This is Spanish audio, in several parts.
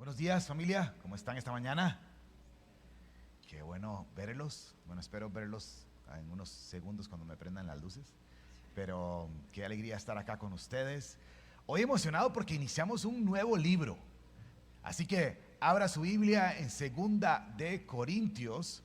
Buenos días, familia, ¿cómo están esta mañana? Qué bueno verlos. Bueno, espero verlos en unos segundos cuando me prendan las luces. Pero qué alegría estar acá con ustedes. Hoy emocionado porque iniciamos un nuevo libro. Así que abra su Biblia en Segunda de Corintios.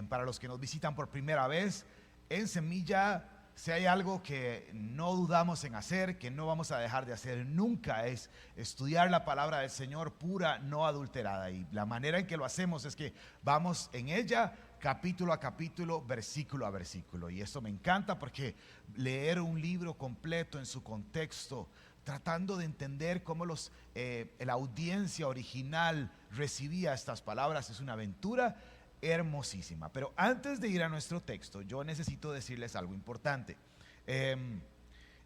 Para los que nos visitan por primera vez, en Semilla, si hay algo que no dudamos en hacer, que no vamos a dejar de hacer nunca, es estudiar la palabra del Señor pura, no adulterada. Y la manera en que lo hacemos es que vamos en ella capítulo a capítulo, versículo a versículo. Y eso me encanta porque leer un libro completo en su contexto, tratando de entender cómo la audiencia original recibía estas palabras, es una aventura hermosísima. Pero antes de ir a nuestro texto, yo necesito decirles algo importante.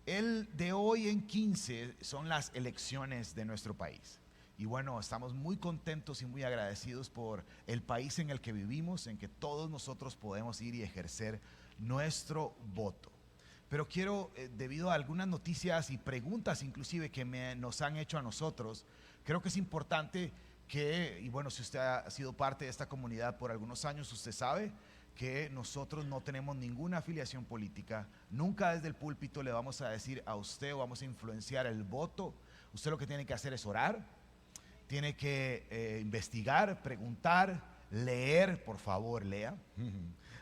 El de hoy en 15 son las elecciones de nuestro país. Y bueno, estamos muy contentos y muy agradecidos por el país en el que vivimos, en que todos nosotros podemos ir y ejercer nuestro voto. Pero quiero, debido a algunas noticias y preguntas inclusive que nos han hecho a nosotros, creo que es importante que, y bueno, si usted ha sido parte de esta comunidad por algunos años, usted sabe que nosotros no tenemos ninguna afiliación política. Nunca desde el púlpito le vamos a decir a usted o vamos a influenciar el voto. Usted lo que tiene que hacer es orar, tiene que investigar, preguntar, leer, por favor lea,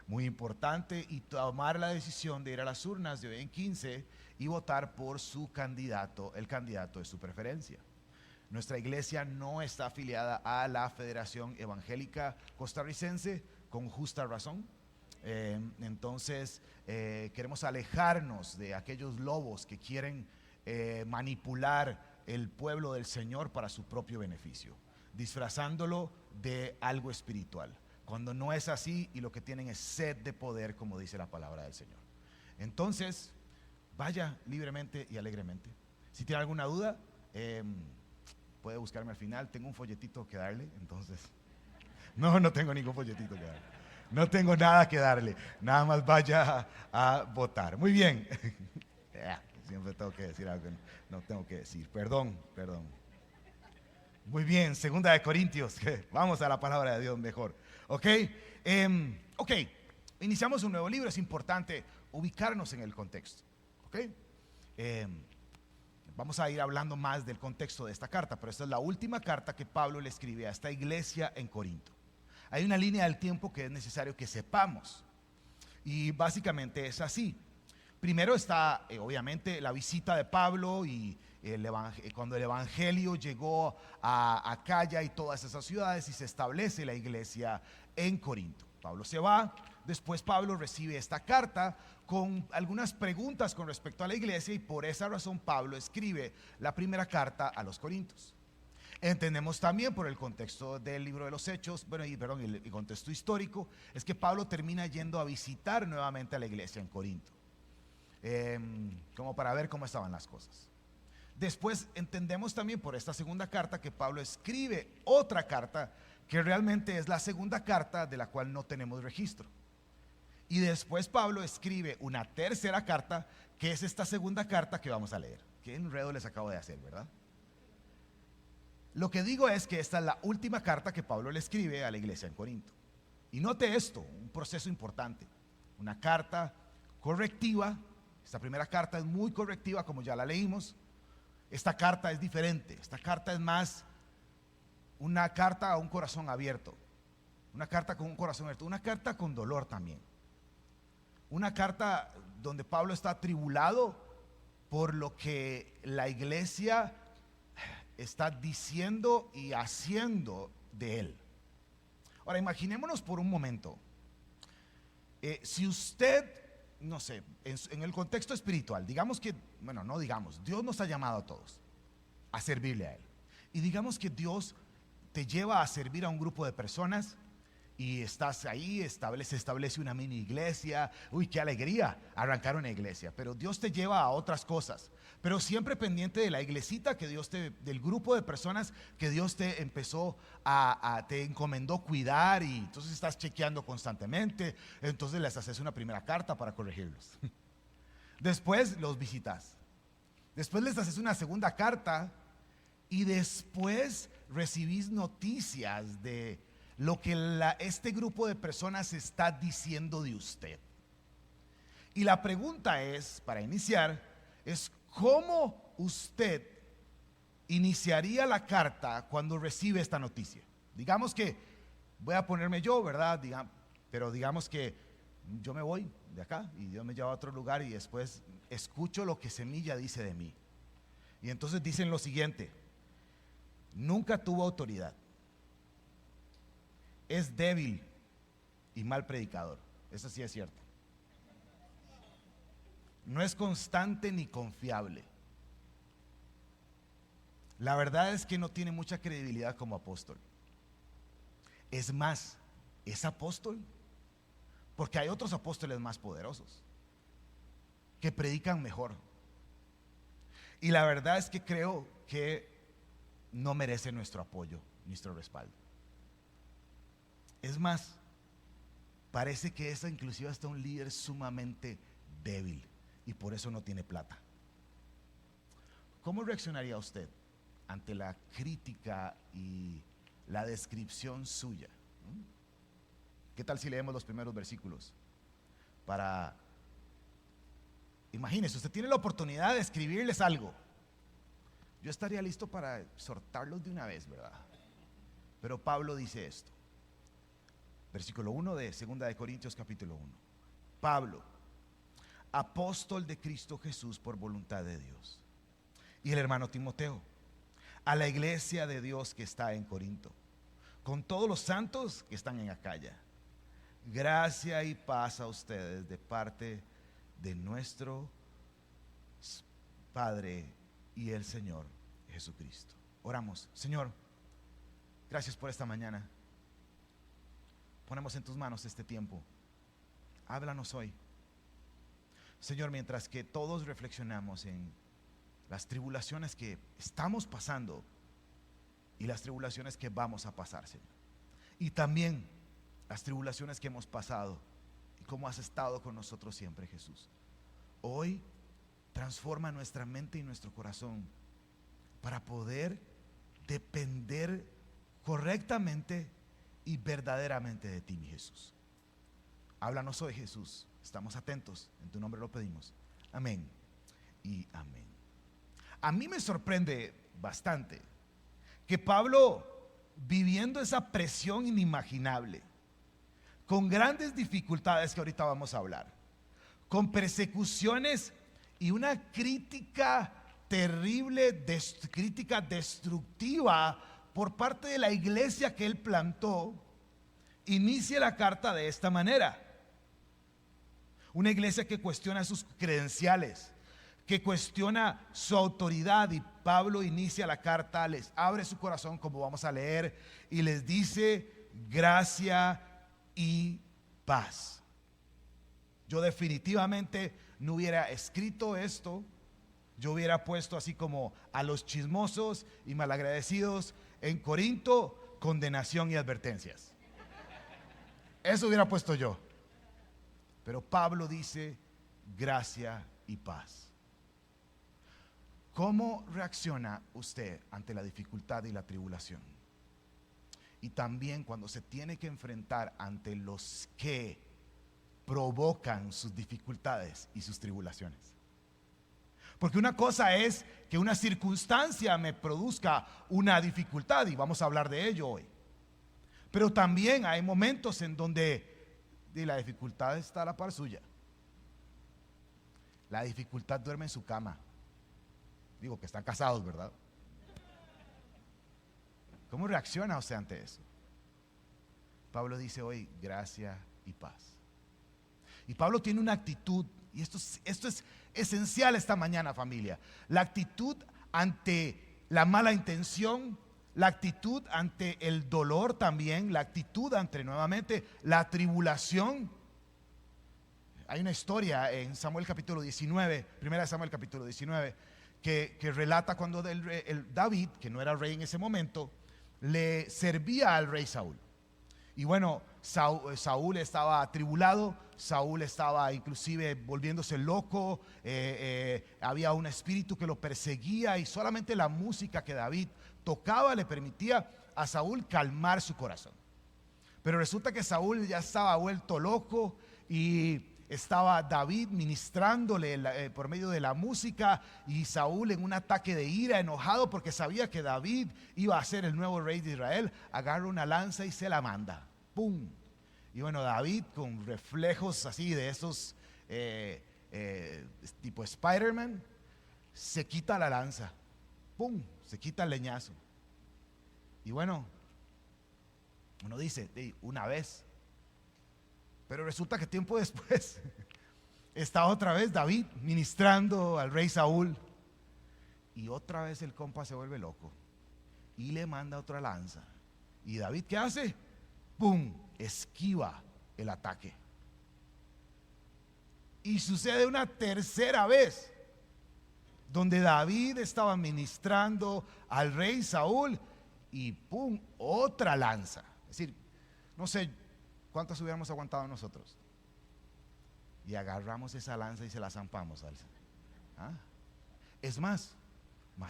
muy importante, y tomar la decisión de ir a las urnas de hoy en 15 y votar por su candidato, el candidato de su preferencia. Nuestra iglesia no está afiliada a la Federación Evangélica Costarricense, con justa razón. Entonces queremos alejarnos de aquellos lobos que quieren manipular el pueblo del Señor para su propio beneficio, disfrazándolo de algo espiritual, cuando no es así, y lo que tienen es sed de poder, como dice la palabra del Señor. Entonces vaya libremente y alegremente. Si tiene alguna duda, puede buscarme al final. Tengo un folletito que darle, entonces no tengo ningún folletito que darle, no tengo nada que darle, nada más vaya a votar. Muy bien. Siempre tengo que decir algo que no tengo que decir, perdón. Muy bien, Segunda de Corintios, vamos a la palabra de Dios mejor. Ok, iniciamos un nuevo libro. Es importante ubicarnos en el contexto. Ok, vamos a ir hablando más del contexto de esta carta, pero esta es la última carta que Pablo le escribe a esta iglesia en Corinto. Hay una línea del tiempo que es necesario que sepamos, y básicamente es así. Primero está obviamente la visita de Pablo y cuando el evangelio llegó a Acaya y todas esas ciudades, y se establece la iglesia en Corinto. Pablo se va. Después Pablo recibe esta carta con algunas preguntas con respecto a la iglesia, y por esa razón Pablo escribe la primera carta a los Corintios. Entendemos también por el contexto del libro de los Hechos, el contexto histórico, es que Pablo termina yendo a visitar nuevamente a la iglesia en Corinto, como para ver cómo estaban las cosas. Después entendemos también por esta segunda carta que Pablo escribe otra carta que realmente es la segunda carta de la cual no tenemos registro. Y después Pablo escribe una tercera carta, que es esta segunda carta que vamos a leer. Qué enredo les acabo de hacer, ¿verdad? Lo que digo es que esta es la última carta que Pablo le escribe a la iglesia en Corinto. Y note esto, un proceso importante. Una carta correctiva. Esta primera carta es muy correctiva, como ya la leímos. Esta carta es diferente. Esta carta es más una carta a un corazón abierto. Una carta con un corazón abierto. Una carta con dolor también. Una carta donde Pablo está atribulado por lo que la iglesia está diciendo y haciendo de él. Ahora imaginémonos por un momento, si usted, no sé, en el contexto espiritual, digamos que, Dios nos ha llamado a todos a servirle a Él. Y digamos que Dios te lleva a servir a un grupo de personas y estás ahí, se establece una mini iglesia. Uy, qué alegría arrancar una iglesia. Pero Dios te lleva a otras cosas, pero siempre pendiente de la iglesita que del grupo de personas que Dios te empezó te encomendó cuidar, y entonces estás chequeando constantemente. Entonces les haces una primera carta para corregirlos. Después los visitas. Después les haces una segunda carta, y después recibís noticias de lo que este grupo de personas está diciendo de usted. Y la pregunta es, para iniciar, es ¿cómo usted iniciaría la carta cuando recibe esta noticia? Digamos que, voy a ponerme yo, ¿verdad? Pero digamos que yo me voy de acá y Dios me lleva a otro lugar y después escucho lo que Semilla dice de mí. Y entonces dicen lo siguiente: nunca tuvo autoridad, es débil y mal predicador. Eso sí es cierto. No es constante ni confiable. La verdad es que no tiene mucha credibilidad como apóstol. Es más, es apóstol porque hay otros apóstoles más poderosos que predican mejor. Y la verdad es que creo que no merece nuestro apoyo, nuestro respaldo. Es más, parece que es inclusive hasta un líder sumamente débil y por eso no tiene plata. ¿Cómo reaccionaría usted ante la crítica y la descripción suya? ¿Qué tal si leemos los primeros versículos? Imagínese, usted tiene la oportunidad de escribirles algo. Yo estaría listo para exhortarlos de una vez, ¿verdad? Pero Pablo dice esto. Versículo 1 de 2 de Corintios capítulo 1. Pablo, apóstol de Cristo Jesús por voluntad de Dios, y el hermano Timoteo, a la iglesia de Dios que está en Corinto, con todos los santos que están en Acaya. Gracia y paz a ustedes de parte de nuestro Padre y el Señor Jesucristo. Oramos. Señor, gracias por esta mañana. Ponemos en tus manos este tiempo. Háblanos hoy, Señor, mientras que todos reflexionamos en las tribulaciones que estamos pasando y las tribulaciones que vamos a pasar, Señor, y también las tribulaciones que hemos pasado y cómo has estado con nosotros siempre, Jesús. Hoy transforma nuestra mente y nuestro corazón para poder depender correctamente y verdaderamente de ti, mi Jesús. Háblanos hoy, Jesús. Estamos atentos. En tu nombre lo pedimos. Amén y amén. A mí me sorprende bastante que Pablo, viviendo esa presión inimaginable, con grandes dificultades que ahorita vamos a hablar, con persecuciones y una crítica terrible, crítica destructiva por parte de la iglesia que él plantó, inicia la carta de esta manera. Una iglesia que cuestiona sus credenciales, que cuestiona su autoridad, y Pablo inicia la carta, les abre su corazón como vamos a leer y les dice gracia y paz. Yo definitivamente no hubiera escrito esto. Yo hubiera puesto así como a los chismosos y malagradecidos en Corinto, condenación y advertencias. Eso hubiera puesto yo. Pero Pablo dice gracia y paz. ¿Cómo reacciona usted ante la dificultad y la tribulación? Y también cuando se tiene que enfrentar ante los que provocan sus dificultades y sus tribulaciones. Porque una cosa es que una circunstancia me produzca una dificultad, y vamos a hablar de ello hoy. Pero también hay momentos en donde la dificultad está a la par suya. La dificultad duerme en su cama. Digo que están casados, ¿verdad? ¿Cómo reacciona usted ante eso? Pablo dice hoy gracia y paz. Y Pablo tiene una actitud, y esto es esencial esta mañana, familia. La actitud ante la mala intención, la actitud ante el dolor también, la actitud ante nuevamente la tribulación. Hay una historia en Samuel capítulo 19, primera de Samuel capítulo 19, que relata cuando el David, que no era rey en ese momento, le servía al rey Saúl. Y bueno, Saúl estaba atribulado, Saúl estaba inclusive volviéndose loco, había un espíritu que lo perseguía y solamente la música que David tocaba le permitía a Saúl calmar su corazón. Pero resulta que Saúl ya estaba vuelto loco y estaba David ministrándole por medio de la música, y Saúl, en un ataque de ira, enojado porque sabía que David iba a ser el nuevo rey de Israel, agarra una lanza y se la manda. ¡Pum! Y bueno, David, con reflejos así de esos tipo Spider-Man, se quita la lanza. ¡Pum! Se quita el leñazo. Y bueno, uno dice, una vez. Pero resulta que tiempo después está otra vez David ministrando al rey Saúl, y otra vez el compa se vuelve loco y le manda otra lanza. ¿Y David qué hace? ¡Pum! Esquiva el ataque. Y sucede una tercera vez, donde David estaba ministrando al rey Saúl y ¡pum! Otra lanza. Es decir, no sé ¿cuántas hubiéramos aguantado nosotros? Y agarramos esa lanza y se la zampamos. Es más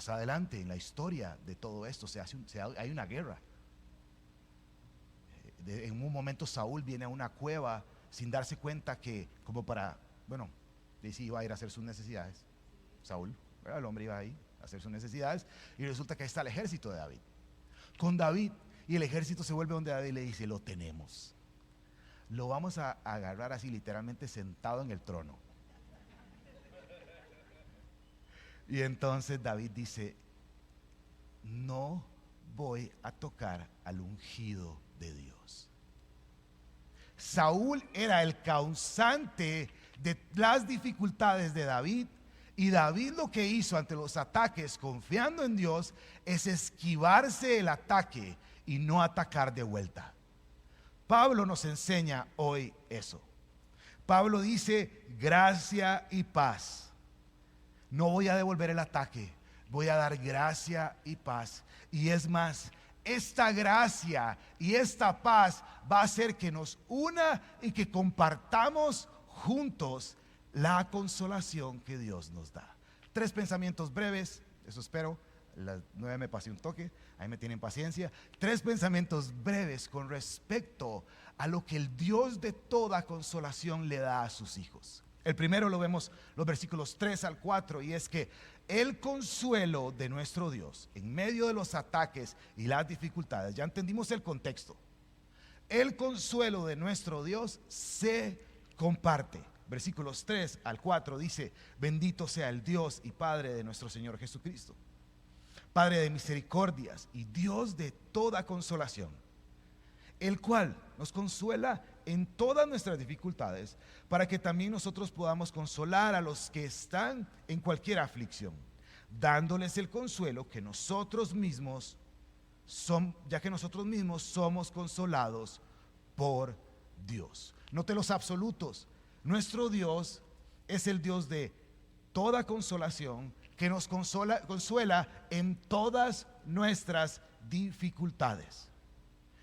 adelante en la historia de todo esto hay una guerra. En un momento Saúl viene a una cueva sin darse cuenta que, como para, bueno, dice, iba a ir a hacer sus necesidades. Saúl, ¿verdad? El hombre iba ahí a hacer sus necesidades, y resulta que ahí está el ejército de David. Con David, y el ejército se vuelve donde David le dice, lo tenemos. Lo vamos a agarrar así literalmente sentado en el trono. Y entonces David dice, no voy a tocar al ungido de Dios. Saúl era el causante de las dificultades de David, y David lo que hizo ante los ataques, confiando en Dios, es esquivarse el ataque y no atacar de vuelta. Pablo nos enseña hoy eso. Pablo dice, gracia y paz. No voy a devolver el ataque, voy a dar gracia y paz. Y es más, esta gracia y esta paz va a hacer que nos una y que compartamos juntos la consolación que Dios nos da. 3 pensamientos breves, eso espero. Las 9 me pasé un toque, ahí me tienen paciencia. 3 pensamientos breves con respecto a lo que el Dios de toda consolación le da a sus hijos. El primero lo vemos los versículos 3 al 4, y es que el consuelo de nuestro Dios en medio de los ataques y las dificultades, ya entendimos el contexto, el consuelo de nuestro Dios se comparte. Versículos 3 al 4 dice, bendito sea el Dios y Padre de nuestro Señor Jesucristo, Padre de misericordias y Dios de toda consolación, el cual nos consuela en todas nuestras dificultades, para que también nosotros podamos consolar a los que están en cualquier aflicción, dándoles el consuelo que nosotros mismos ya que nosotros mismos somos consolados por Dios. Note los absolutos. Nuestro Dios es el Dios de toda consolación, que nos consuela en todas nuestras dificultades.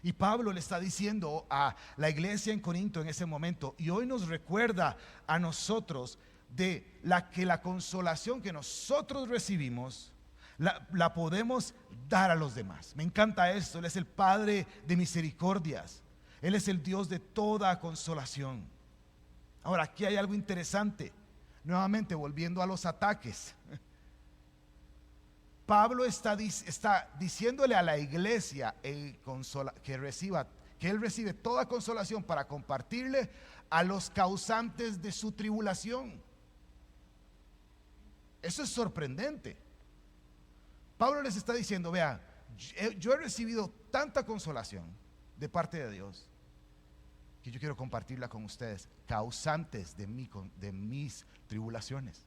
Y Pablo le está diciendo a la iglesia en Corinto en ese momento, y hoy nos recuerda a nosotros de que la consolación que nosotros recibimos la podemos dar a los demás. Me encanta esto. Él es el Padre de misericordias, Él es el Dios de toda consolación. Ahora, aquí hay algo interesante. Nuevamente, volviendo a los ataques, Pablo está diciéndole a la iglesia que él recibe toda consolación para compartirle a los causantes de su tribulación. Eso es sorprendente. Pablo les está diciendo, vea, yo he recibido tanta consolación de parte de Dios que yo quiero compartirla con ustedes, causantes de mis tribulaciones.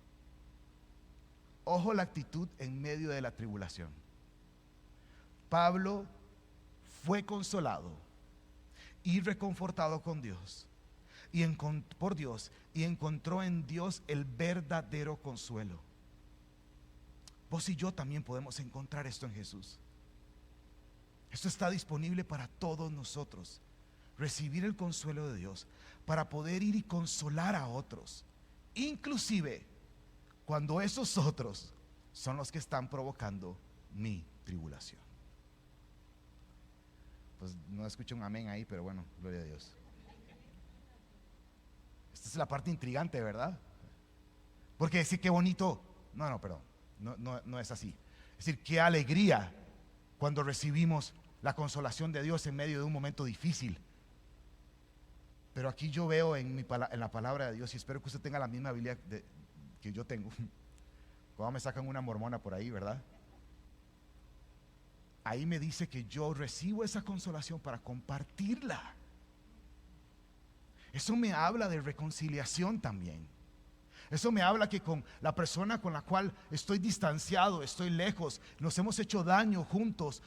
Ojo la actitud en medio de la tribulación. Pablo fue consolado y reconfortado con Dios por Dios, y encontró en Dios el verdadero consuelo. Vos y yo también podemos encontrar esto en Jesús. Esto está disponible para todos nosotros. recibir el consuelo de Dios para poder ir y consolar a otros, inclusive cuando esos otros son los que están provocando mi tribulación. Pues no escucho un amén ahí, pero bueno, gloria a Dios. Esta es la parte intrigante, ¿verdad? Porque decir qué bonito, perdón, no es así. Es decir, qué alegría cuando recibimos la consolación de Dios en medio de un momento difícil. Pero aquí yo veo en la palabra de Dios, y espero que usted tenga la misma Biblia que yo tengo. Cuando me sacan una mormona por ahí, ¿verdad? Ahí me dice que yo recibo esa consolación para compartirla. Eso me habla de reconciliación también. Eso me habla que con la persona con la cual estoy distanciado, estoy lejos, nos hemos hecho daño juntos,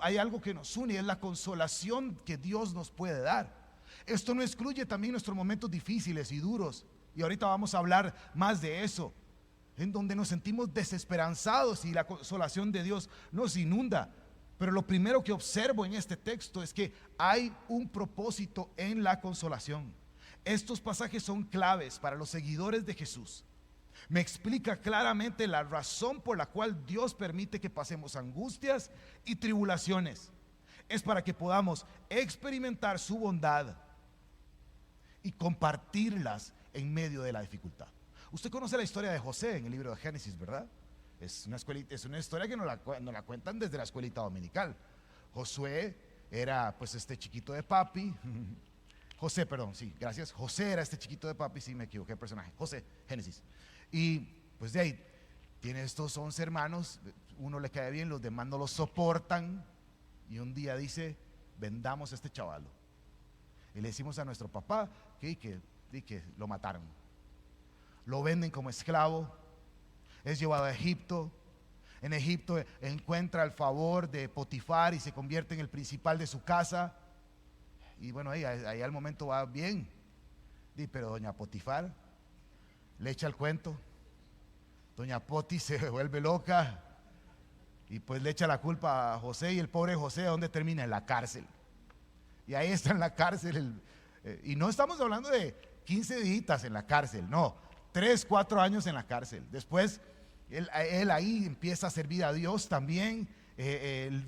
hay algo que nos une, es la consolación que Dios nos puede dar. Esto no excluye también nuestros momentos difíciles y duros, y ahorita vamos a hablar más de eso, en donde nos sentimos desesperanzados y la consolación de Dios nos inunda. Pero lo primero que observo en este texto es que hay un propósito en la consolación. Estos pasajes son claves para los seguidores de Jesús. Me explica claramente la razón por la cual Dios permite que pasemos angustias y tribulaciones. Es para que podamos experimentar su bondad y compartirlas en medio de la dificultad. Usted conoce la historia de José en el libro de Génesis, ¿verdad? Es una historia que nos la cuentan desde la escuelita dominical. Josué era pues este chiquito de papi. José, perdón, sí, gracias. José era este chiquito de papi, sí me equivoqué el personaje. José, Génesis. Y pues de ahí tiene estos 11 hermanos, uno le cae bien, los demás no lo soportan. Y un día dice, vendamos a este chavalo. Y le decimos a nuestro papá que lo mataron. Lo venden como esclavo. Es llevado a Egipto. En Egipto encuentra el favor de Potifar y se convierte en el principal de su casa. Y bueno, ahí al momento va bien. Pero doña Potifar le echa el cuento. Doña Poti se vuelve loca y pues le echa la culpa a José. Y el pobre José, ¿dónde termina? En la cárcel. Y ahí está en la cárcel. Y no estamos hablando de 15 días en la cárcel, no, 3, 4 años en la cárcel. Después él ahí empieza a servir a Dios también. Él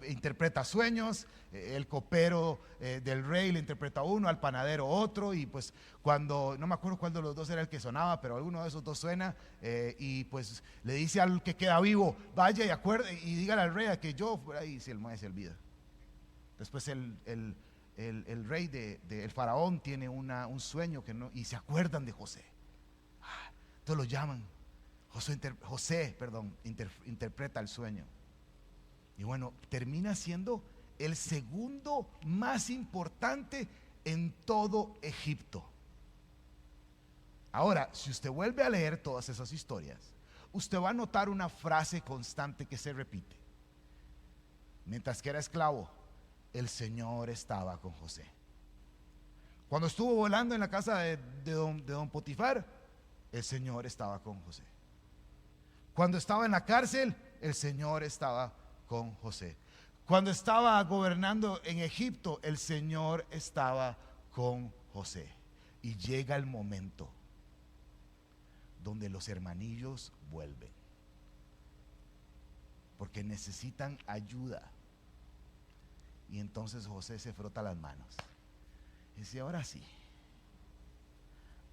interpreta sueños. El copero del rey le interpreta uno, al panadero otro. Y pues cuando, no me acuerdo cuál de los dos era el que sonaba, pero alguno de esos dos suena, y pues le dice al que queda vivo, vaya y dígale al rey a que yo fuera. Y si el mueve se olvida. Después el rey el faraón tiene un sueño y se acuerdan de José. Entonces lo llaman. José interpreta el sueño. Y bueno, termina siendo el segundo más importante en todo Egipto. Ahora, si usted vuelve a leer todas esas historias, usted va a notar una frase constante que se repite. Mientras que era esclavo, el Señor estaba con José. Cuando estuvo volando en la casa de don Potifar, el Señor estaba con José. Cuando estaba en la cárcel, el Señor estaba con José. Cuando estaba gobernando en Egipto, el Señor estaba con José. Y llega el momento donde los hermanillos vuelven, porque necesitan ayuda. Y entonces José se frota las manos y dice, ahora sí,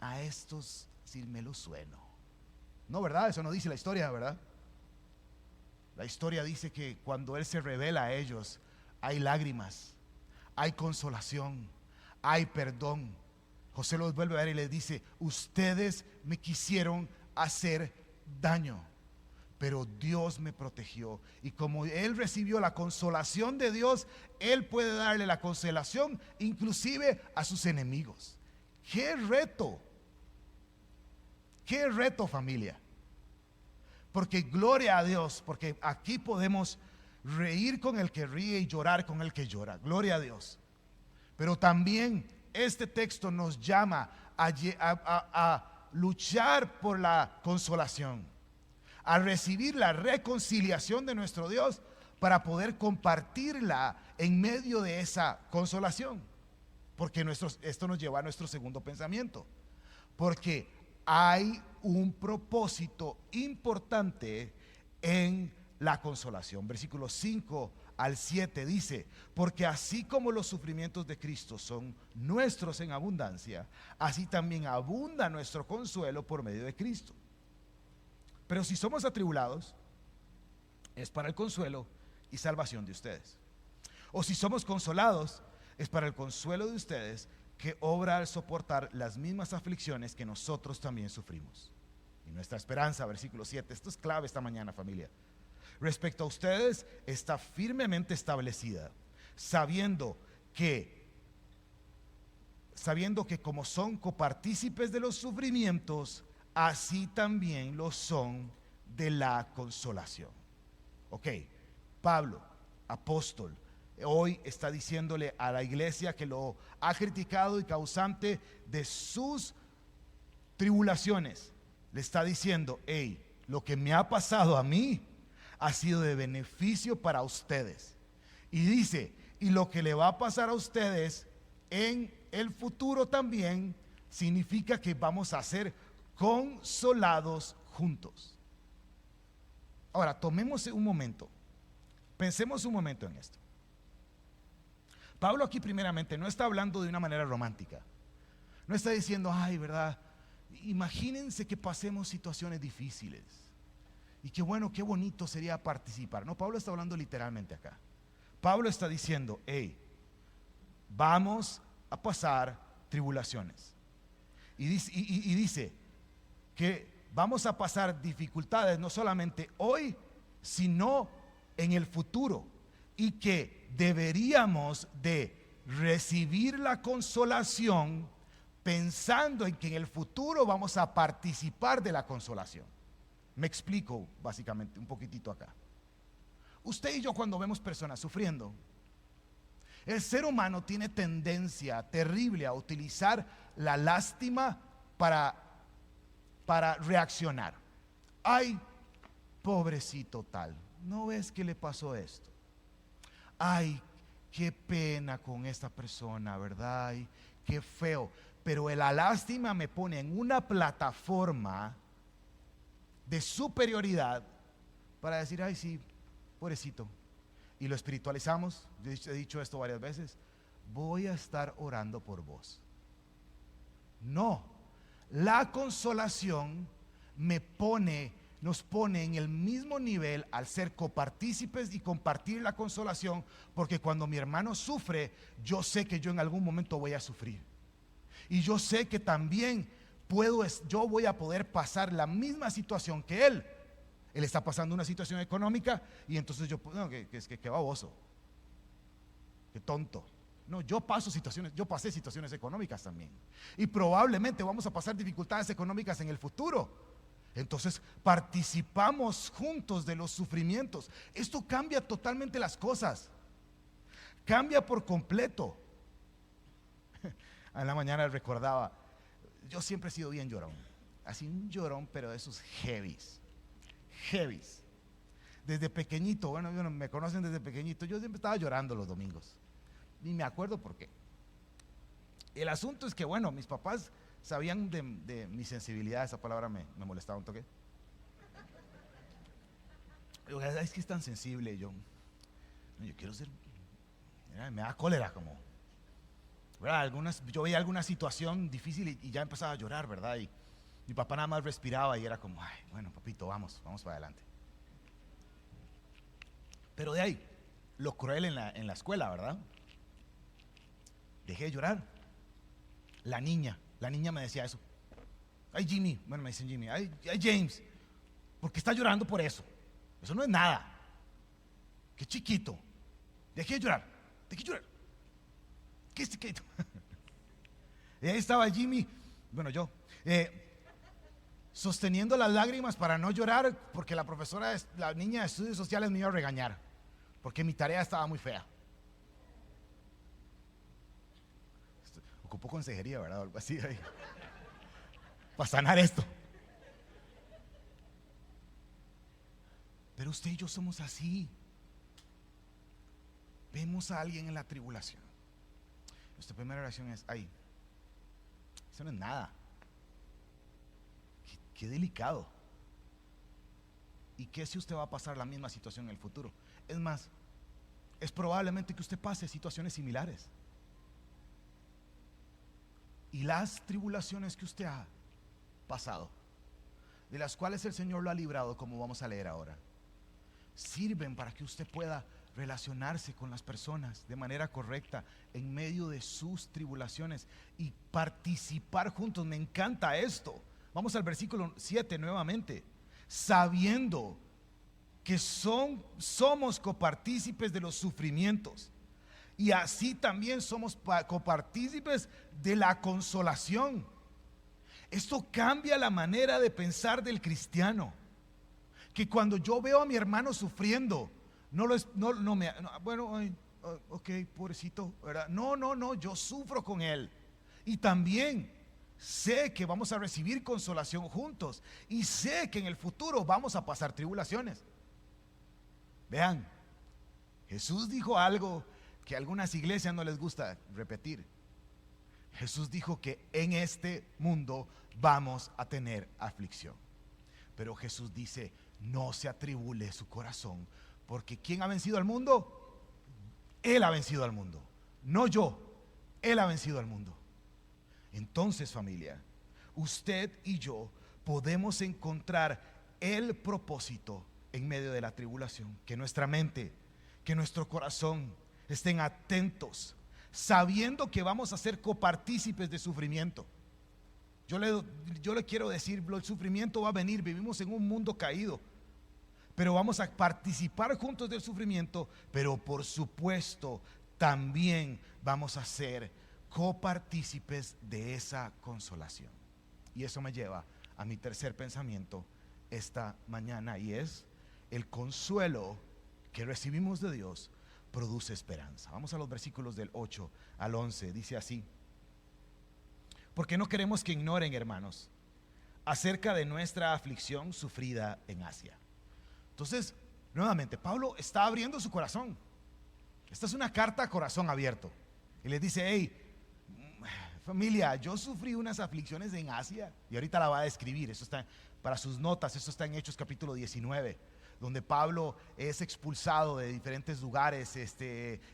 a estos sí me los sueno. No, ¿verdad? Eso no dice la historia, ¿verdad? La historia dice que cuando Él se revela a ellos, hay lágrimas, hay consolación, hay perdón. José los vuelve a ver y les dice, ustedes me quisieron hacer daño, pero Dios me protegió. Y como Él recibió la consolación de Dios, Él puede darle la consolación inclusive a sus enemigos. ¡Qué reto! ¡Qué reto, familia! Porque gloria a Dios, porque aquí podemos reír con el que ríe y llorar con el que llora. Gloria a Dios. Pero también este texto nos llama a luchar por la consolación, a recibir la reconciliación de nuestro Dios para poder compartirla en medio de esa consolación. Porque esto nos lleva a nuestro segundo pensamiento. Porque hay un propósito importante en la consolación. Versículos 5 al 7 dice: porque así como los sufrimientos de Cristo son nuestros en abundancia, así también abunda nuestro consuelo por medio de Cristo. Pero si somos atribulados, es para el consuelo y salvación de ustedes. O si somos consolados, es para el consuelo de ustedes, que obra al soportar las mismas aflicciones que nosotros también sufrimos. Y nuestra esperanza, versículo 7, esto es clave esta mañana, familia, respecto a ustedes está firmemente establecida, sabiendo que como son copartícipes de los sufrimientos, así también lo son de la consolación. Ok, Pablo, apóstol, hoy está diciéndole a la iglesia que lo ha criticado y causante de sus tribulaciones, le está diciendo: hey, lo que me ha pasado a mí ha sido de beneficio para ustedes. Y dice: y lo que le va a pasar a ustedes en el futuro también significa que vamos a ser consolados juntos. Ahora, tomemos un momento, pensemos un momento en esto. Pablo aquí primeramente no está hablando de una manera romántica. No está diciendo: ay, ¿verdad? Imagínense que pasemos situaciones difíciles y qué bueno, qué bonito sería participar. No, Pablo está hablando literalmente acá. Pablo está diciendo: hey, vamos a pasar tribulaciones. Y dice que vamos a pasar dificultades no solamente hoy, sino en el futuro. Y que deberíamos de recibir la consolación pensando en que en el futuro vamos a participar de la consolación. Me explico básicamente un poquitito acá. Usted y yo, cuando vemos personas sufriendo, el ser humano tiene tendencia terrible a utilizar la lástima para reaccionar. Ay, pobrecito tal, ¿no ves que le pasó esto? Ay, qué pena con esta persona, ¿verdad? Ay, qué feo. Pero la lástima me pone en una plataforma de superioridad para decir: ay, sí, pobrecito. Y lo espiritualizamos. Yo he dicho esto varias veces: voy a estar orando por vos. No, la consolación nos pone en el mismo nivel al ser copartícipes y compartir la consolación, porque cuando mi hermano sufre, yo sé que yo en algún momento voy a sufrir. Y yo sé que también yo voy a poder pasar la misma situación que él. Él está pasando una situación económica y entonces yo, no, que baboso, que tonto. No, yo pasé situaciones económicas también. Y probablemente vamos a pasar dificultades económicas en el futuro. Entonces participamos juntos de los sufrimientos. Esto cambia totalmente las cosas. Cambia por completo. En la mañana recordaba, yo siempre he sido bien llorón. Así un llorón, pero de esos heavies. Desde pequeñito, bueno, me conocen desde pequeñito. Yo siempre estaba llorando los domingos. Ni me acuerdo por qué. El asunto es que, bueno, mis papás sabían de mi sensibilidad. Esa palabra me molestaba un toque. Es que es tan sensible. Yo quiero ser, me da cólera como, ¿verdad? Yo veía alguna situación difícil y ya empezaba a llorar, ¿verdad? Y mi papá nada más respiraba y era como: ay, bueno, papito, vamos para adelante. Pero de ahí, lo cruel en la escuela, ¿verdad? Dejé de llorar. La niña me decía eso: ay, Jimmy, bueno, me dicen Jimmy, ay, James, ¿por qué estás llorando por eso? Eso no es nada. Qué chiquito. Dejé de llorar. ¿Qué es chiquito? Y ahí estaba Jimmy, bueno, yo, sosteniendo las lágrimas para no llorar, porque la niña de estudios sociales me iba a regañar, porque mi tarea estaba muy fea. Ocupó consejería, ¿verdad? Algo así ahí, para sanar esto. Pero usted y yo somos así. Vemos a alguien en la tribulación, nuestra primera reacción es: ay, eso no es nada. Qué delicado. ¿Y qué si usted va a pasar la misma situación en el futuro? Es más, es probablemente que usted pase situaciones similares. Y las tribulaciones que usted ha pasado, de las cuales el Señor lo ha librado, como vamos a leer ahora, sirven para que usted pueda relacionarse con las personas de manera correcta en medio de sus tribulaciones y participar juntos. Me encanta esto. Vamos al versículo 7 nuevamente. Sabiendo que somos copartícipes de los sufrimientos, y así también somos copartícipes de la consolación. Esto cambia la manera de pensar del cristiano. Que cuando yo veo a mi hermano sufriendo, ok, pobrecito, ¿verdad? No, yo sufro con él. Y también sé que vamos a recibir consolación juntos. Y sé que en el futuro vamos a pasar tribulaciones. Vean, Jesús dijo algo que a algunas iglesias no les gusta repetir. Jesús dijo que en este mundo vamos a tener aflicción. Pero Jesús dice: no se atribule su corazón, porque ¿quién ha vencido al mundo? Él ha vencido al mundo, no yo. Él ha vencido al mundo. Entonces, familia, usted y yo podemos encontrar el propósito en medio de la tribulación. Que nuestra mente, que nuestro corazón estén atentos, sabiendo que vamos a ser copartícipes de sufrimiento. Yo le quiero decir, el sufrimiento va a venir. Vivimos en un mundo caído, pero vamos a participar juntos del sufrimiento. Pero por supuesto también vamos a ser copartícipes de esa consolación. Y eso me lleva a mi tercer pensamiento esta mañana, y es: el consuelo que recibimos de Dios produce esperanza. Vamos a los versículos del 8 al 11. Dice así: porque no queremos que ignoren, hermanos, acerca de nuestra aflicción sufrida en Asia. Entonces, nuevamente, Pablo está abriendo su corazón. Esta es una carta a corazón abierto. Y les dice: hey, familia, yo sufrí unas aflicciones en Asia. Y ahorita la va a describir. Eso está para sus notas. Eso está en Hechos capítulo 19, donde Pablo es expulsado de diferentes lugares.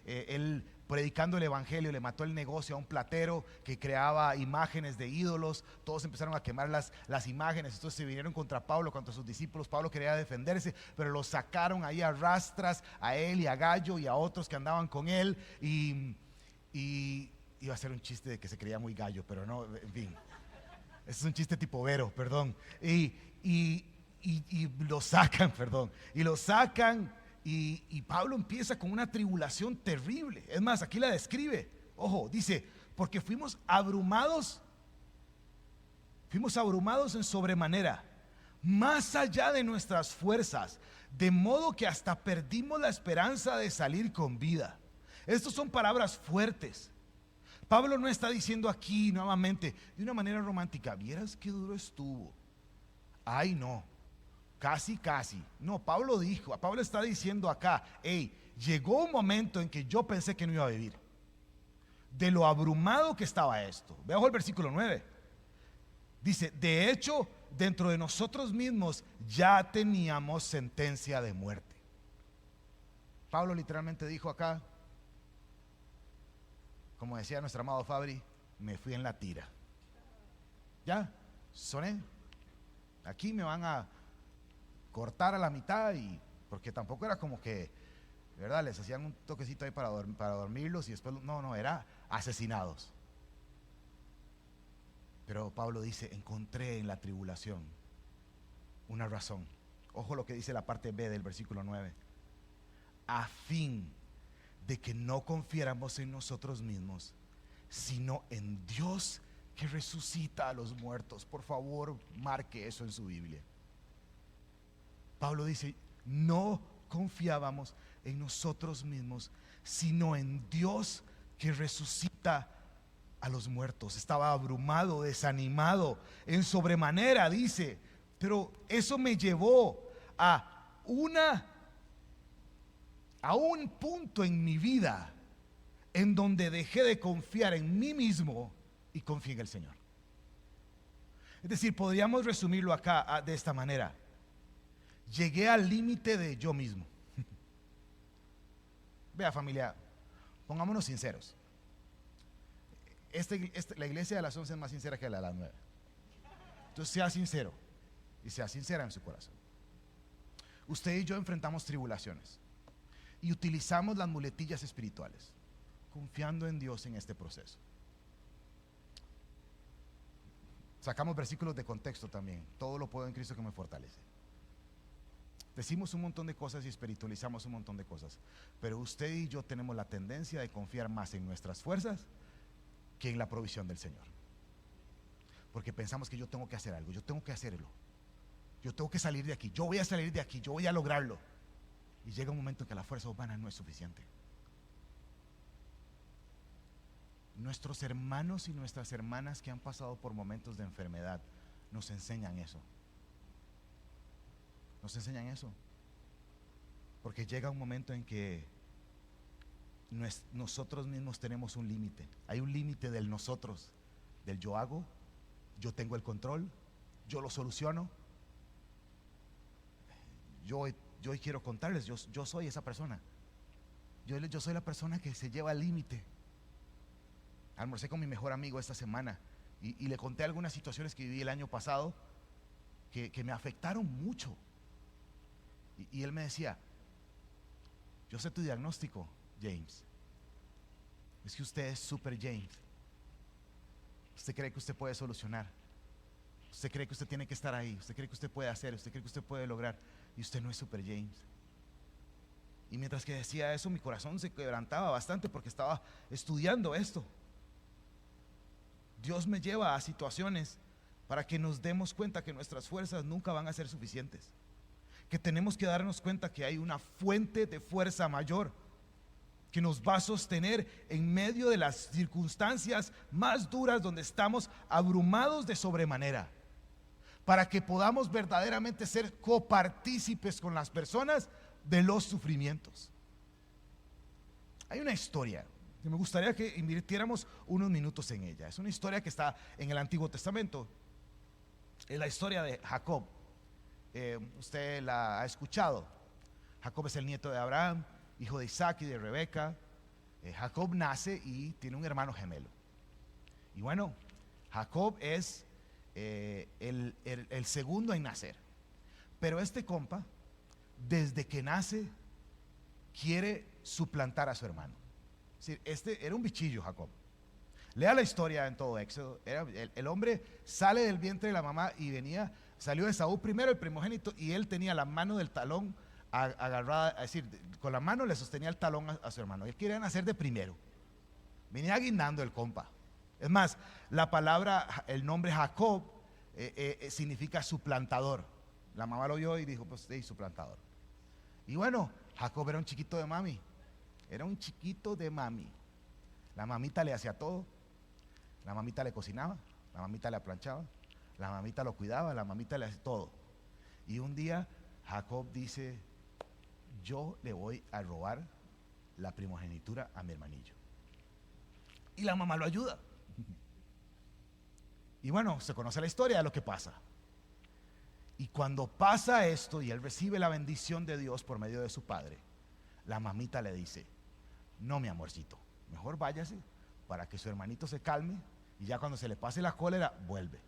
Él, predicando el evangelio, le mató el negocio a un platero que creaba imágenes de ídolos. Todos empezaron a quemar las imágenes. Entonces se vinieron contra Pablo, contra sus discípulos. Pablo quería defenderse, pero lo sacaron ahí a rastras, a él y a Gallo y a otros que andaban con él. Y iba a ser un chiste de que se creía muy gallo, pero no, en fin. Ese es un chiste tipo Vero, perdón. Y lo sacan, y lo sacan. Y Pablo empieza con una tribulación terrible. Es más, aquí la describe. Ojo, dice: porque fuimos abrumados en sobremanera, más allá de nuestras fuerzas, de modo que hasta perdimos la esperanza de salir con vida. Estas son palabras fuertes. Pablo no está diciendo aquí nuevamente de una manera romántica: vieras qué duro estuvo. Ay, no, casi. No, Pablo está diciendo acá: hey, llegó un momento en que yo pensé que no iba a vivir, de lo abrumado que estaba esto. Veamos el versículo 9. Dice: de hecho, dentro de nosotros mismos ya teníamos sentencia de muerte. Pablo literalmente dijo acá, como decía nuestro amado Fabri: me fui en la tira. Ya, soné. Aquí me van a cortar a la mitad, y porque tampoco era como que, ¿verdad?, les hacían un toquecito ahí para dormirlos y después, no, era asesinados. Pero Pablo dice: encontré en la tribulación una razón. Ojo lo que dice la parte B del versículo 9: a fin de que no confiáramos en nosotros mismos, sino en Dios que resucita a los muertos. Por favor, marque eso en su Biblia. Pablo dice: no confiábamos en nosotros mismos, sino en Dios que resucita a los muertos. Estaba abrumado, desanimado en sobremanera, dice, pero eso me llevó a un punto en mi vida en donde dejé de confiar en mí mismo y confié en el Señor. Es decir, podríamos resumirlo acá de esta manera: llegué al límite de yo mismo. Vea, familia, pongámonos sinceros. La iglesia de las 11 es más sincera que la de las 9. Entonces sea sincero y sea sincera en su corazón. Usted y yo enfrentamos tribulaciones y utilizamos las muletillas espirituales, confiando en Dios en este proceso. Sacamos versículos de contexto también. Todo lo puedo en Cristo que me fortalece. Decimos un montón de cosas y espiritualizamos un montón de cosas, pero usted y yo tenemos la tendencia de confiar más en nuestras fuerzas que en la provisión del Señor. Porque pensamos que yo tengo que hacer algo, yo tengo que hacerlo, yo tengo que salir de aquí, yo voy a salir de aquí, yo voy a lograrlo. Y llega un momento en que la fuerza humana no es suficiente. Nuestros hermanos y nuestras hermanas que han pasado por momentos de enfermedad nos enseñan eso. Nos enseñan eso. Porque llega un momento en que nosotros mismos tenemos un límite. Hay un límite del nosotros, del yo hago, yo tengo el control, yo lo soluciono. Yo hoy quiero contarles, yo soy esa persona. Yo soy la persona que se lleva al límite. Almorcé con mi mejor amigo esta semana y le conté algunas situaciones que viví el año pasado que me afectaron mucho. Y él me decía: yo sé tu diagnóstico, James. Es que usted es super James. Usted cree que usted puede solucionar. Usted cree que usted tiene que estar ahí. Usted cree que usted puede hacer. Usted cree que usted puede lograr. Y usted no es super James. Y mientras que decía eso, mi corazón se quebrantaba bastante porque estaba estudiando esto. Dios me lleva a situaciones para que nos demos cuenta que nuestras fuerzas nunca van a ser suficientes, que tenemos que darnos cuenta que hay una fuente de fuerza mayor que nos va a sostener en medio de las circunstancias más duras, donde estamos abrumados de sobremanera, para que podamos verdaderamente ser copartícipes con las personas de los sufrimientos. Hay una historia que me gustaría que invirtiéramos unos minutos en ella. Es una historia que está en el Antiguo Testamento. Es la historia de Jacob. Usted la ha escuchado. Jacob es el nieto de Abraham, hijo de Isaac y de Rebeca. Jacob nace y tiene un hermano gemelo. Y bueno, Jacob es el segundo en nacer. Pero este compa, desde que nace, quiere suplantar a su hermano. Es decir, este era un bichillo, Jacob. Lea la historia en todo Éxodo. El hombre sale del vientre de la mamá y salió de Esaú primero, el primogénito, y él tenía la mano del talón agarrada, es decir, con la mano le sostenía el talón a su hermano. Él quería nacer de primero. Venía guindando el compa. Es más, la palabra, el nombre Jacob significa suplantador. La mamá lo oyó y dijo: pues sí, suplantador. Y bueno, Jacob era un chiquito de mami. Era un chiquito de mami. La mamita le hacía todo. La mamita le cocinaba, la mamita le planchaba, la mamita lo cuidaba, la mamita le hacía todo. Y un día Jacob dice: yo le voy a robar la primogenitura a mi hermanillo. Y la mamá lo ayuda. Y bueno, se conoce la historia de lo que pasa. Y cuando pasa esto y él recibe la bendición de Dios por medio de su padre, la mamita le dice: no, mi amorcito, mejor váyase para que su hermanito se calme, y ya cuando se le pase la cólera, vuelve.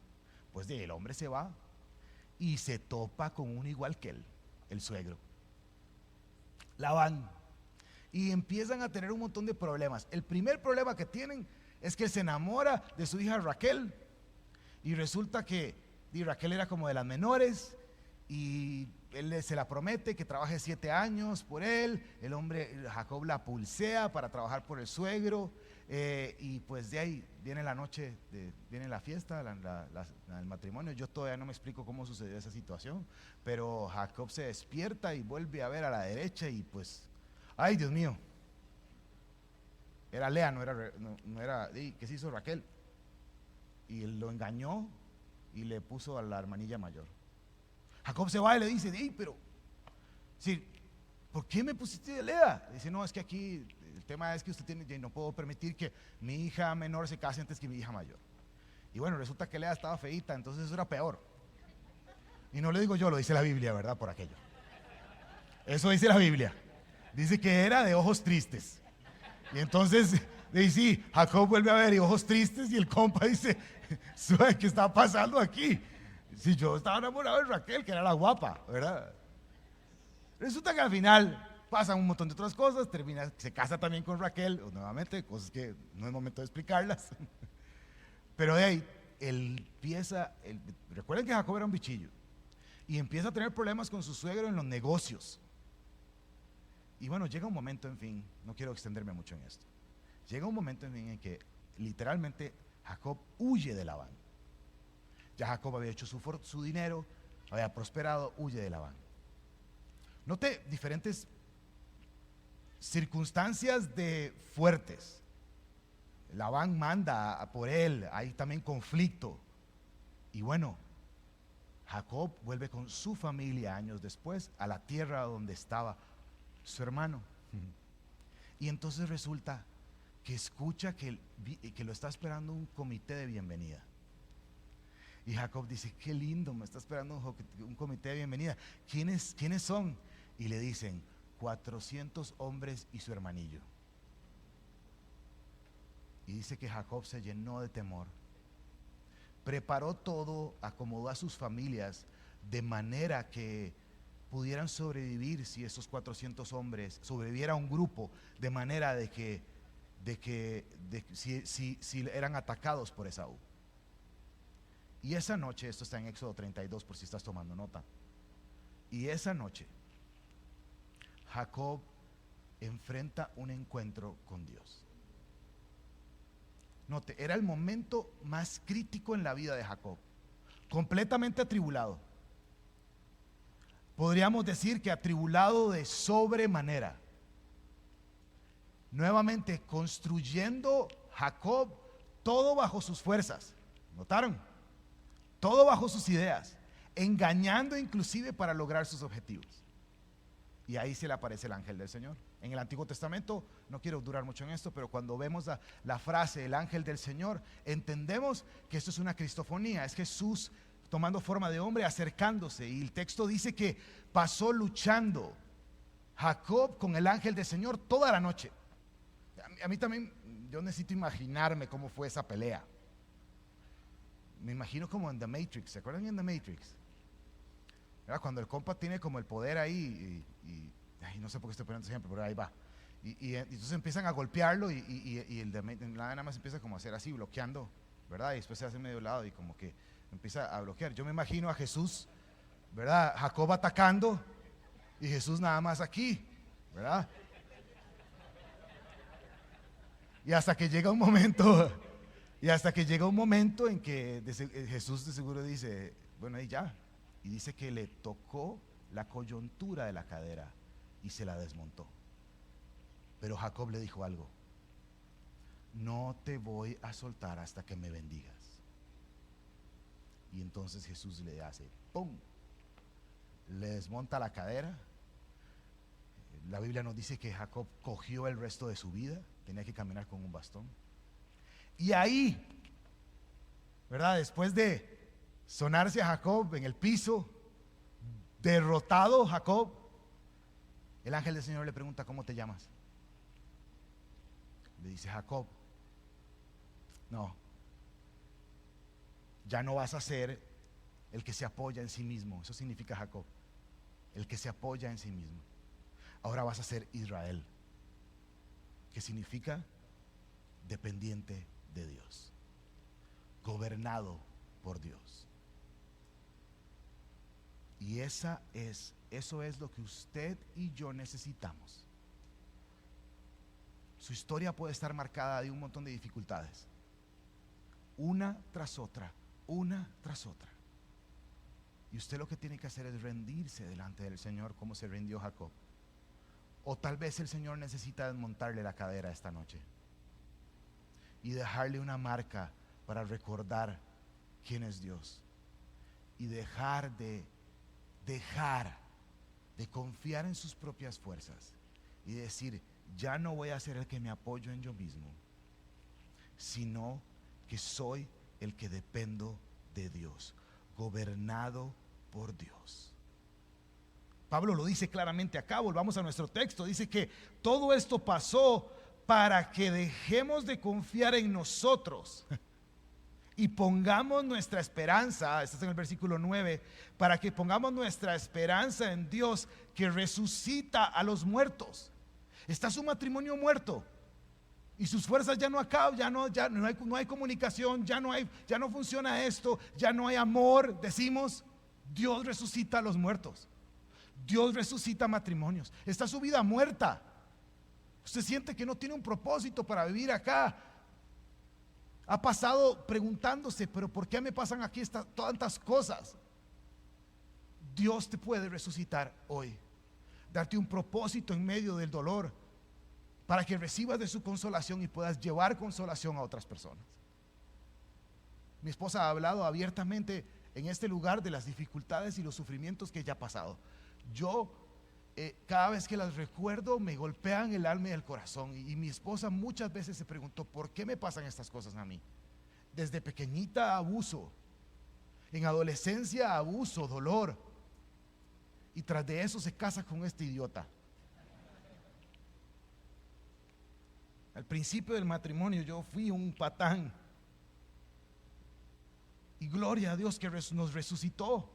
Pues el hombre se va y se topa con uno igual que él, el suegro, Labán, y empiezan a tener un montón de problemas. El primer problema que tienen es que él se enamora de su hija Raquel, y resulta que Raquel era como de las menores, y él se la promete que trabaje 7 años por él. El hombre, Jacob, la pulsea para trabajar por el suegro, y pues de ahí viene la noche, viene la fiesta, el matrimonio. Yo todavía no me explico cómo sucedió esa situación, pero Jacob se despierta y vuelve a ver a la derecha y pues, ay, Dios mío, era Lea, no era, ¿qué se hizo Raquel? Y él lo engañó y le puso a la hermanilla mayor. Jacob se va y le dice: pero, sí, ¿por qué me pusiste de Lea? Dice: no, es que aquí tema es que usted tiene, no puedo permitir que mi hija menor se case antes que mi hija mayor. Y bueno, resulta que Lea estaba feíta, entonces eso era peor. Y no lo digo yo, lo dice la Biblia, ¿verdad? Por aquello. Eso dice la Biblia. Dice que era de ojos tristes. Y entonces, sí, Jacob vuelve a ver y ojos tristes, y el compa dice, ¿qué está pasando aquí? Si yo estaba enamorado de Raquel, que era la guapa, ¿verdad? Resulta que al final pasan un montón de otras cosas, termina, se casa también con Raquel, nuevamente, cosas que no es momento de explicarlas. Pero de ahí, recuerden que Jacob era un bichillo, y empieza a tener problemas con su suegro en los negocios. Y bueno, llega un momento, en fin, no quiero extenderme mucho en esto. Llega un momento, en fin, en que literalmente Jacob huye de Labán. Ya Jacob había hecho su dinero, había prosperado, huye de Labán. Note diferentes circunstancias fuertes. Labán manda por él, hay también conflicto. Y bueno, Jacob vuelve con su familia años después a la tierra donde estaba su hermano. Y entonces resulta que escucha que lo está esperando un comité de bienvenida. Y Jacob dice, qué lindo, me está esperando un comité de bienvenida. ¿Quiénes son? Y le dicen, 400 hombres y su hermanillo. Y dice que Jacob se llenó de temor. Preparó todo, acomodó a sus familias de manera que pudieran sobrevivir. Si esos 400 hombres sobreviviera un grupo, de manera de que si eran atacados por Esaú. Y esa noche, esto está en Éxodo 32 por si estás tomando nota, y esa noche Jacob enfrenta un encuentro con Dios. Note, era el momento más crítico en la vida de Jacob, completamente atribulado. Podríamos decir que atribulado de sobremanera. Nuevamente construyendo Jacob todo bajo sus fuerzas. ¿Notaron? Todo bajo sus ideas, engañando inclusive para lograr sus objetivos. Y ahí se le aparece el ángel del Señor. En el Antiguo Testamento, no quiero durar mucho en esto, pero cuando vemos la frase el ángel del Señor, entendemos que esto es una cristofonía, es Jesús tomando forma de hombre, acercándose. Y el texto dice que pasó luchando Jacob con el ángel del Señor toda la noche. A mí también, yo necesito imaginarme cómo fue esa pelea. Me imagino como en The Matrix. ¿Se acuerdan en The Matrix? ¿Verdad? Cuando el compa tiene como el poder ahí y no sé por qué estoy poniendo ese ejemplo, pero ahí va. Y entonces empiezan a golpearlo y el de nada más empieza como a hacer así, bloqueando, ¿verdad? Y después se hace medio lado y como que empieza a bloquear. Yo me imagino a Jesús, ¿verdad? Jacob atacando y Jesús nada más aquí, ¿verdad? Y hasta que llega un momento en que Jesús de seguro dice, bueno, ahí ya. Y dice que le tocó la coyuntura de la cadera y se la desmontó. Pero Jacob le dijo algo: no te voy a soltar hasta que me bendigas. Y entonces Jesús le hace ¡pum! Le desmonta la cadera. La Biblia nos dice que Jacob cogió el resto de su vida, tenía que caminar con un bastón. Y ahí, ¿verdad? Después de sonarse a Jacob en el piso, derrotado Jacob, el ángel del Señor le pregunta: ¿cómo te llamas? Le dice Jacob. No, ya no vas a ser el que se apoya en sí mismo. Eso significa Jacob, el que se apoya en sí mismo. Ahora vas a ser Israel, que significa dependiente de Dios, gobernado por Dios. Y eso es lo que usted y yo necesitamos. Su historia puede estar marcada de un montón de dificultades, una tras otra. Y usted lo que tiene que hacer es rendirse delante del Señor, como se rindió Jacob. O tal vez el Señor necesita desmontarle la cadera esta noche y dejarle una marca para recordar quién es Dios, y dejar de confiar en sus propias fuerzas y decir: ya no voy a ser el que me apoyo en yo mismo, sino que soy el que dependo de Dios, gobernado por Dios. Pablo lo dice claramente acá. Volvamos a nuestro texto. Dice que todo esto pasó para que dejemos de confiar en nosotros y pongamos nuestra esperanza, esto está en el versículo 9, para que pongamos nuestra esperanza en Dios, que resucita a los muertos. Está su matrimonio muerto y sus fuerzas ya no acaban, no hay comunicación, ya no funciona esto, ya no hay amor. Decimos, Dios resucita a los muertos, Dios resucita matrimonios. Está su vida muerta. Usted siente que no tiene un propósito para vivir acá. Ha pasado preguntándose, pero ¿por qué me pasan aquí tantas cosas? Dios te puede resucitar hoy, darte un propósito en medio del dolor, para que recibas de su consolación y puedas llevar consolación a otras personas. Mi esposa ha hablado abiertamente en este lugar de las dificultades y los sufrimientos que ella ha pasado. Yo cada vez que las recuerdo me golpean el alma y el corazón, y mi esposa muchas veces se preguntó, ¿por qué me pasan estas cosas a mí? Desde pequeñita abuso, en adolescencia abuso, dolor, y tras de eso se casa con este idiota. Al principio del matrimonio yo fui un patán, y gloria a Dios que nos resucitó.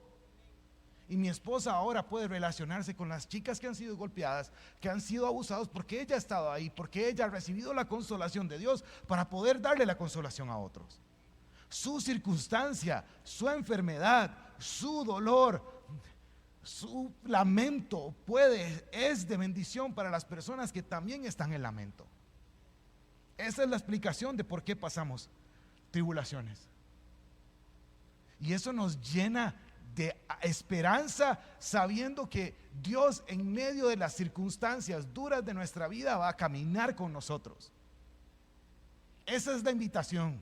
Y mi esposa ahora puede relacionarse con las chicas que han sido golpeadas, que han sido abusados, porque ella ha estado ahí, porque ella ha recibido la consolación de Dios para poder darle la consolación a otros. Su circunstancia, su enfermedad, su dolor, su lamento es de bendición para las personas que también están en lamento. Esa es la explicación de por qué pasamos tribulaciones. Y eso nos llena de esperanza, sabiendo que Dios en medio de las circunstancias duras de nuestra vida va a caminar con nosotros. Esa es la invitación,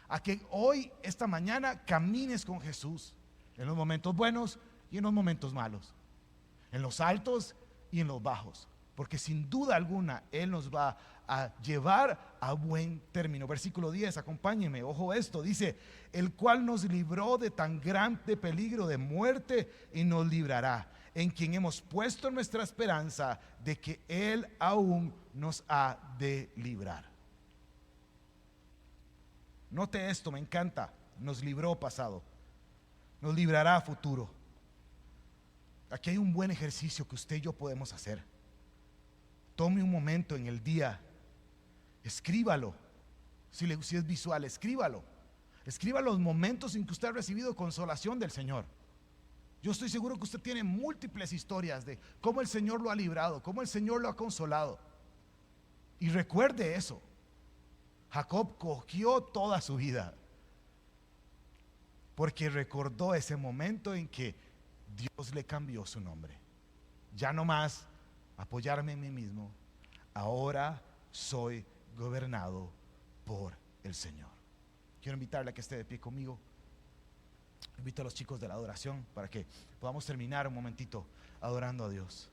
a que hoy, esta mañana, camines con Jesús en los momentos buenos y en los momentos malos, en los altos y en los bajos, porque sin duda alguna Él nos va a llevar a buen término. Versículo 10, acompáñenme, ojo esto, dice: el cual nos libró de tan grande peligro de muerte y nos librará, en quien hemos puesto nuestra esperanza de que Él aún nos ha de librar. Note esto, me encanta. Nos libró pasado, nos librará futuro. Aquí hay un buen ejercicio que usted y yo podemos hacer. Tome un momento en el día, escríbalo. Si es visual, escríbalo. Escriba los momentos en que usted ha recibido consolación del Señor. Yo estoy seguro que usted tiene múltiples historias de cómo el Señor lo ha librado, cómo el Señor lo ha consolado. Y recuerde eso. Jacob cogió toda su vida, porque recordó ese momento en que Dios le cambió su nombre. Ya no más apoyarme en mí mismo, ahora soy gobernado por el Señor. Quiero invitarle a que esté de pie conmigo. Invito a los chicos de la adoración para que podamos terminar un momentito adorando a Dios.